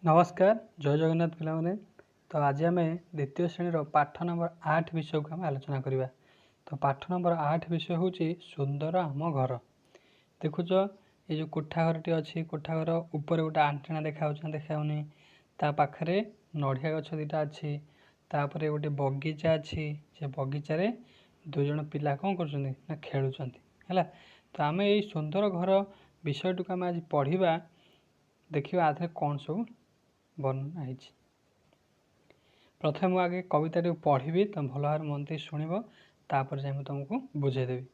नमस्कार जय जगन्नाथ पिलाने। तो आज आम द्वितीय श्रेणी पाठ नंबर 8 विषय को आम आलोचना करवा। तो पाठ नंबर 8 विषय हूँ सुंदर आम घर। देखुच ये जो कोठा घर टी अच्छी कोठा घर ऊपर गोटे आंटेना देखा देखाऊनी ता पाखरे नड़िया गछ दुटा अच्छी तापर गोटे बगीचा अच्छी से बगीचारे दु जन पिला कौन कर खेलुंट है। तो आम यही सुंदर घर विषय टी आम आज पढ़ा देखा आधे कौन सब वर्णना है। प्रथम आगे कविता पढ़ी तुम भल भाव मन दे शुणव तापर जाए तुमको बुझेदेवी।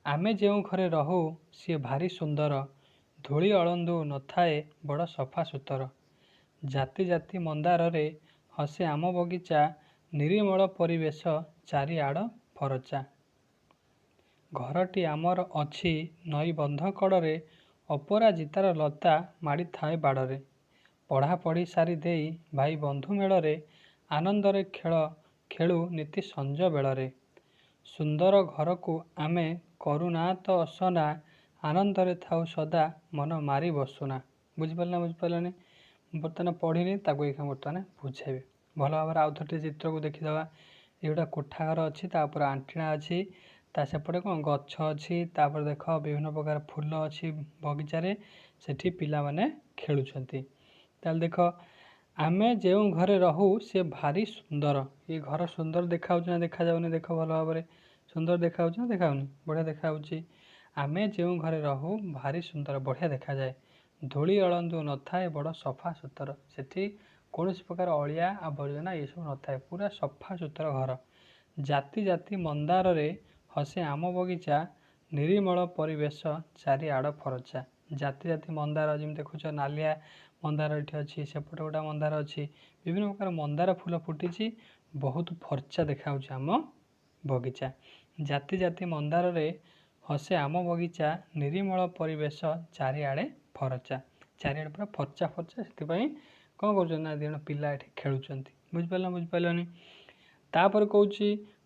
आमे जो घरे रहू सी भारी सुंदर धूली अड़ंदू न थाए बड़ सफा सुतर जाति जाति मंदार रे हसे आम बगीचा निरीमल परिवेश चारिआड़ फरचा घरटी आमर अच्छी नई बंध कड़े अपराजितार लता माड़ी थाए बाड़े पढ़ापढ़ी सारी दे भाई बंधु मेलरे आनंदरे खेल खेलु नीति संज बेलरे सुंदर घर को आमे करुना तो असना आनंदरे थाउ सदा मन मारी बसुना। बुझिपारे बर्तमान पढ़ी बर्तमान बुझेबे भल भाव आउ थे चित्र को देखीदे। ये गोटे कोठा घर अच्छी आंटीना अच्छी ता सेपटे कौन गछ अच्छी तापर देख विभिन्न प्रकार फूल अच्छी बगीचारे सेठी पिला माने खेलुछंती। ताल देख आमे जो घरे रहू सी भारी सुंदर ये घर सुंदर देखा देखा जाऊनी देख भल भाव सुंदर देखा देखाऊनी बढ़िया देखा आमे जो घरे रहू भारी सुंदर बढ़िया देखा जाए धूली अड़ंदू न थाए बड़ सफा सुतर सेठी कौन प्रकार अलिया आवर्जना ये सब न थाए पूरा सफा सुतर घर जाति जाति मंदार रे हसे आम बगीचा निरीमल परिवेश चारिआड़ फरचा जाति जाति मंदार जमी देखुच नालिया मंदार ये अच्छी सेपटे गोटा मंदार अच्छी विभिन्न प्रकार मंदार फूल फुटी बहुत फर्चा देखा आम बगीचा जाति जाति मंदार रे हसे आम बगीचा निरीमल परिवेश चारिआड़े फरचा चारिआड़े पूरा फर्चा फर्चा से कौन कर दिन पिला ये खेलुंट बुझिपारे तापर कौच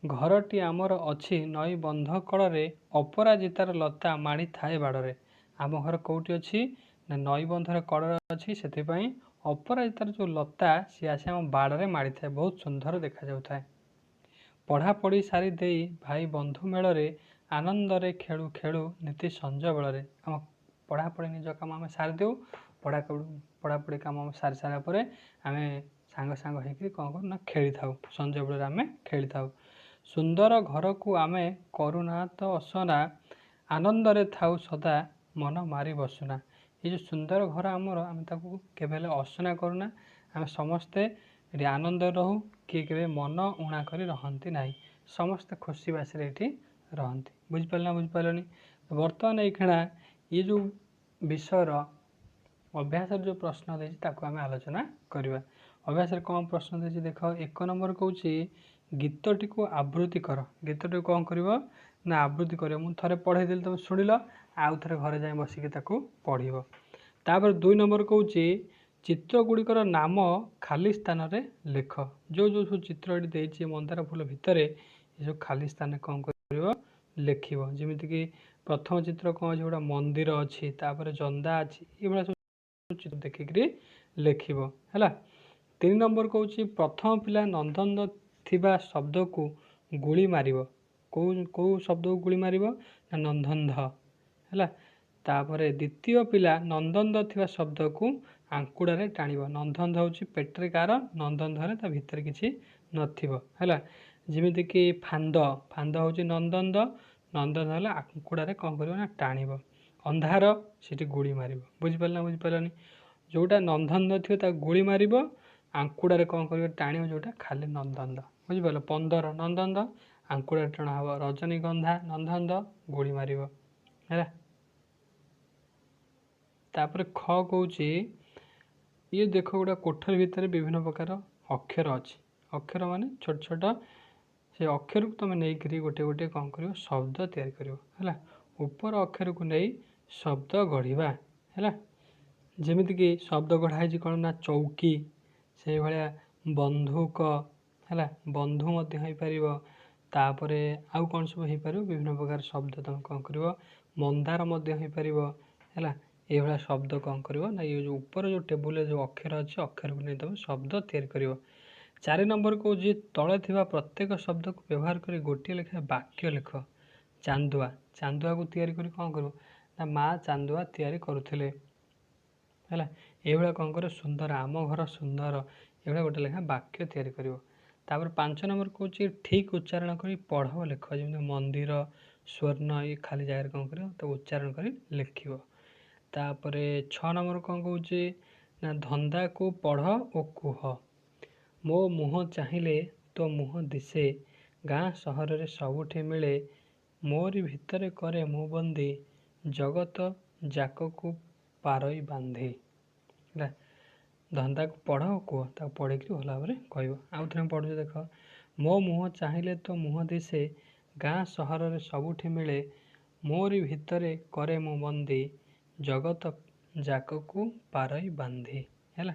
घरटी आमर अच्छी नई बंध कड़े अपराजितार लता माड़ी थाए बाड़े आम घर कौटी अच्छी नई बंधर कड़े अच्छी से अपराजितार जो लता सी आसे आम बाड़े माड़ी थाए बहुत सुंदर देखा जाए पढ़ापढ़ी सारी दे भाई बंधु मेलरे आनंदरे खेलु खेलु नीति संज बेलरे आम पढ़ापढ़ी निज कम आम सारी देव पढ़ापढ़ी कम आम सारी सारापर आम सांग सांग होकर कौन कर खेली था संज बेल आम खेली था सुंदर घर को आम करुना तो असना आनंदरे थाउ सदा मन मारी बसुना ये जो सुंदर घर आमर आम केवल असना करूना आम समस्ते आनंद रहू किए के मन उणा कर रहती ना समस्ते खुशी बासी ये रहती बुझिपारे बर्तमान ये ये जो विषयर अभ्यास जो प्रश्न देती आम आलोचना करवा। अभ्यास कौन प्रश्न देती देख एक नंबर कौन गीतटी को आवृत्ति कर गीतटी कौन कर ना आवृत्ति कर थे पढ़ेदेली तुम शुणिल आउ थे घरे जाए बसिक पढ़ तापर 2 नंबर कौन चित्र गुड़िकर नाम खाली स्थान रे लेख जो जो सब चित्र ये मंदार फूल भितर ये सब खाली स्थान कौन कर लेख जमीक प्रथम चित्र कौन अच्छे गोटे मंदिर अच्छी तापर जंदा अच्छी ये सब चित्र देखिक लेख है। 3 नंबर कौन प्रथम पिला नंदन थिबा शब्द को गुली मार कौ शब्द को गुली मार नंदन है। तापर द्वितीय पिला नंदन थिबा शब्द को आंकुड़े टाण नंदन हूँ पेट्रे कार नंदन ता भितर किसी है जमीक फांद फांद हूँ नंदन नंदन है आंकुड़े कौन कर टाण अंधार से गुड़ी मार बुझिपारे जोटा नंदन थी गुड़ी मार आंकुड़े कौन कर टाण जोटा खाली नंदन बुझिपार 15 नंदन आंकुड़े टाण हम रजनीगंधा नंदन गुड़ी मार है। तापर ख कौच ये देख गोटे कोठरी भितर विभिन्न प्रकार अक्षर अच्छी अक्षर माने छोट छोट से अक्षर को तुम नहीं गोटे गोटे कौन कर शब्द तैयारी कर ऊपर अक्षर को नहीं शब्द गढ़ा है जमीक शब्द गढ़ाई कौन ना चौकी से भाया बंधुक है बंधु हो पार आउ कौन सब हो पार विभिन्न प्रकार शब्द तुम कौन कर मंदार हो पार है ଏଇଭଳିଆ ଶବ୍ଦ କ'ଣ କରିବ ନା ଏ ଯେଉଁ ଉପର ଯେଉଁ ଟେବୁଲରେ ଯେଉଁ ଅକ୍ଷର ଅଛି ଅକ୍ଷରକୁ ନେଇ ତୁମେ ଶବ୍ଦ ତିଆରି କରିବ। 4 ନମ୍ବର କହୁଛି ତଳେ ଥିବା ପ୍ରତ୍ୟେକ ଶବ୍ଦକୁ ବ୍ୟବହାର କରି ଗୋଟିଏ ଲେଖାଏଁ ବାକ୍ୟ ଲେଖ। ଚାନ୍ଦୁଆ, ଚାନ୍ଦୁଆକୁ ତିଆରି କରି କ'ଣ କରିବ ନା ମା ଚାନ୍ଦୁଆ ତିଆରି କରୁଥିଲେ ହେଲା। ଏଇଭଳିଆ କ'ଣ କରିବ ସୁନ୍ଦର, ଆମ ଘର ସୁନ୍ଦର, ଏଇଭଳିଆ ଗୋଟେ ଲେଖା ବାକ୍ୟ ତିଆରି କରିବ। ତାପରେ 5 ନମ୍ବର କହୁଛି ଠିକ୍ ଉଚ୍ଚାରଣ କରି ପଢ଼ ଲେଖ। ଯେମିତି ମନ୍ଦିର, ସ୍ୱର୍ଣ୍ଣ, ଏ ଖାଲି ଜାଗାରେ କ'ଣ କରିବ ତ ଉଚ୍ଚାରଣ କରି ଲେଖିବ। ତାପରେ 6 ନମ୍ବର କ'ଣ କହୁଛି ନା ଧନ୍ଦାକୁ ପଢ଼ ଓ କୁହ। ମୋ ମୁହଁ ଚାହିଁଲେ ତୋ ମୁହଁ ଦିଶେ, ଗାଁ ସହରରେ ସବୁଠି ମିଳେ, ମୋରି ଭିତରେ କରେ ମୁଁ ବନ୍ଦୀ, ଜଗତ ଯାକକୁ ପାରଇ ବାନ୍ଧି। ହେଲା, ଧନ୍ଦାକୁ ପଢ଼ ଓ କୁହ, ତାକୁ ପଢ଼ିକି ଭଲ ଭାବରେ କହିବ। ଆଉ ଥରେ ପଢ଼ୁଛୁ ଦେଖ। ମୋ ମୁହଁ ଚାହିଁଲେ ତୋ ମୁହଁ ଦିଶେ, ଗାଁ ସହରରେ ସବୁଠି ମିଳେ, ମୋରି ଭିତରେ କରେ ମୁଁ ବନ୍ଦୀ, ଜଗତ ଯାକକୁ ପାରଇ ବାନ୍ଧି। ହେଲା।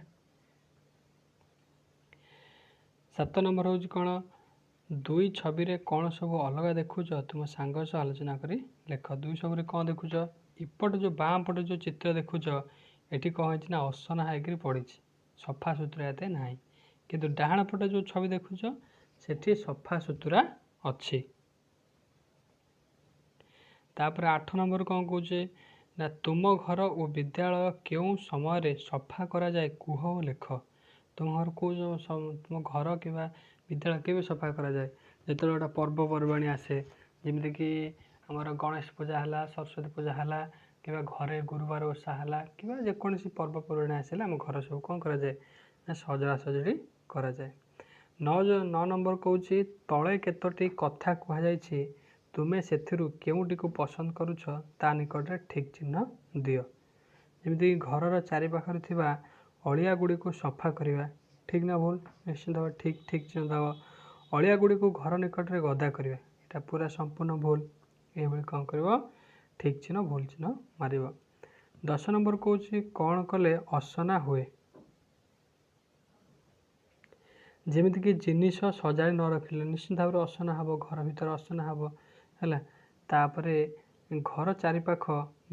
7 ନମ୍ବର ହେଉଛି କ'ଣ, ଦୁଇ ଛବିରେ କ'ଣ ସବୁ ଅଲଗା ଦେଖୁଛ ତୁମ ସାଙ୍ଗ ସହ ଆଲୋଚନା କରି ଲେଖ। ଦୁଇ ଛବିରେ କ'ଣ ଦେଖୁଛ, ଏପଟେ ଯେଉଁ ବାଁ ପଟେ ଯେଉଁ ଚିତ୍ର ଦେଖୁଛ ଏଠି କ'ଣ ହେଇଛି ନା ଅସନା ହେଇକରି ପଡ଼ିଛି, ସଫା ସୁତୁରା ଏତେ ନାହିଁ। କିନ୍ତୁ ଡାହାଣ ପଟେ ଯେଉଁ ଛବି ଦେଖୁଛ ସେଠି ସଫା ସୁତୁରା ଅଛି। ତାପରେ 8 ନମ୍ବର କ'ଣ କହୁଛେ ନା ତୁମ ଘର ଓ ବିଦ୍ୟାଳୟ କେଉଁ ସମୟରେ ସଫା କରାଯାଏ କୁହ ଓ ଲେଖ। ତୁମ ଘର ତୁମ ଘର କିମ୍ବା ବିଦ୍ୟାଳୟ କେବେ ସଫା କରାଯାଏ, ଯେତେବେଳେ ଗୋଟେ ପର୍ବପର୍ବାଣି ଆସେ, ଯେମିତିକି ଆମର ଗଣେଶ ପୂଜା ହେଲା, ସରସ୍ୱତୀ ପୂଜା ହେଲା, କିମ୍ବା ଘରେ ଗୁରୁବାର ଓଷା ହେଲା, କିମ୍ବା ଯେକୌଣସି ପର୍ବପର୍ବାଣି ଆସିଲେ ଆମ ଘର ସବୁ କ'ଣ କରାଯାଏ ନା ସଜଡ଼ା ସଜଡ଼ି କରାଯାଏ। 9 ନମ୍ବର କହୁଛି ତଳେ କେତୋଟି କଥା କୁହାଯାଇଛି, ତୁମେ ସେଥିରୁ କେଉଁଟିକୁ ପସନ୍ଦ କରୁଛ ତା ନିକଟରେ ଠିକ୍ ଚିହ୍ନ ଦିଅ। ଯେମିତିକି ଘରର ଚାରିପାଖରେ ଥିବା ଅଳିଆ ଗୁଡ଼ିକୁ ସଫା କରିବା, ଠିକ୍ ନା ଭୁଲ, ନିଶ୍ଚିନ୍ତ ଭାବେ ଠିକ୍ ଚିହ୍ନ ଦେବ। ଅଳିଆ ଗୁଡ଼ିକୁ ଘର ନିକଟରେ ଗଦା କରିବା, ଏଇଟା ପୁରା ସମ୍ପୂର୍ଣ୍ଣ ଭୁଲ। ଏଇଭଳି କ'ଣ କରିବ, ଠିକ୍ ଚିହ୍ନ ଭୁଲ ଚିହ୍ନ ମାରିବ। 10 ନମ୍ବର କହୁଛି କ'ଣ କଲେ ଅସନା ହୁଏ। ଯେମିତିକି ଜିନିଷ ସଜାଡ଼ି ନ ରଖିଲେ ନିଶ୍ଚିନ୍ତ ଭାବରେ ଅସନା ହେବ, ଘର ଭିତରେ ଅସନା ହେବ। ହେଲା, ତାପରେ ଘର ଚାରିପାଖ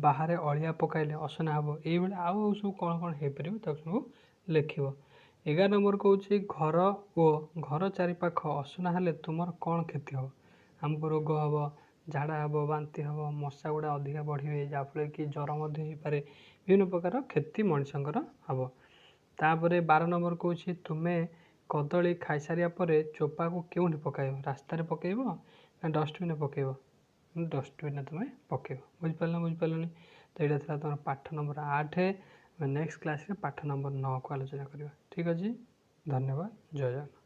ବାହାରେ ଅଳିଆ ପକାଇଲେ ଅସନା ହେବ। ଏଇଭଳି ଆଉ ସବୁ କ'ଣ କ'ଣ ହେଇପାରିବ ତାକୁ ସବୁ ଲେଖିବ। 11 ନମ୍ବର କହୁଛି ଘର ଓ ଘର ଚାରିପାଖ ଅସନା ହେଲେ ତୁମର କ'ଣ କ୍ଷତି ହେବ। ଆମକୁ ରୋଗ ହେବ, ଝାଡ଼ା ହେବ, ବାନ୍ତି ହେବ, ମଶା ଗୁଡ଼ା ଅଧିକା ବଢ଼ିବେ, ଯାହାଫଳରେ କି ଜ୍ୱର ମଧ୍ୟ ହେଇପାରେ, ବିଭିନ୍ନ ପ୍ରକାର କ୍ଷତି ମଣିଷଙ୍କର ହେବ। ତାପରେ 12 ନମ୍ବର କହୁଛି ତୁମେ କଦଳୀ ଖାଇସାରିବା ପରେ ଚୋପାକୁ କେଉଁଠି ପକାଇବ, ରାସ୍ତାରେ ପକାଇବ ନା ଡଷ୍ଟବିନ୍ରେ ପକାଇବ। ଡଷ୍ଟବିନ୍ରେ ତୁମେ ପକାଇବ। ବୁଝିପାରିଲନି। ତ ଏଇଟା ଥିଲା ତୁମର ପାଠ ନମ୍ବର 8। ଆମେ ନେକ୍ସଟ କ୍ଲାସ୍ରେ ପାଠ ନମ୍ବର 9କୁ ଆଲୋଚନା କରିବା। ଠିକ୍ ଅଛି, ଧନ୍ୟବାଦ, ଜୟ ଜଗନ୍ନାଥ।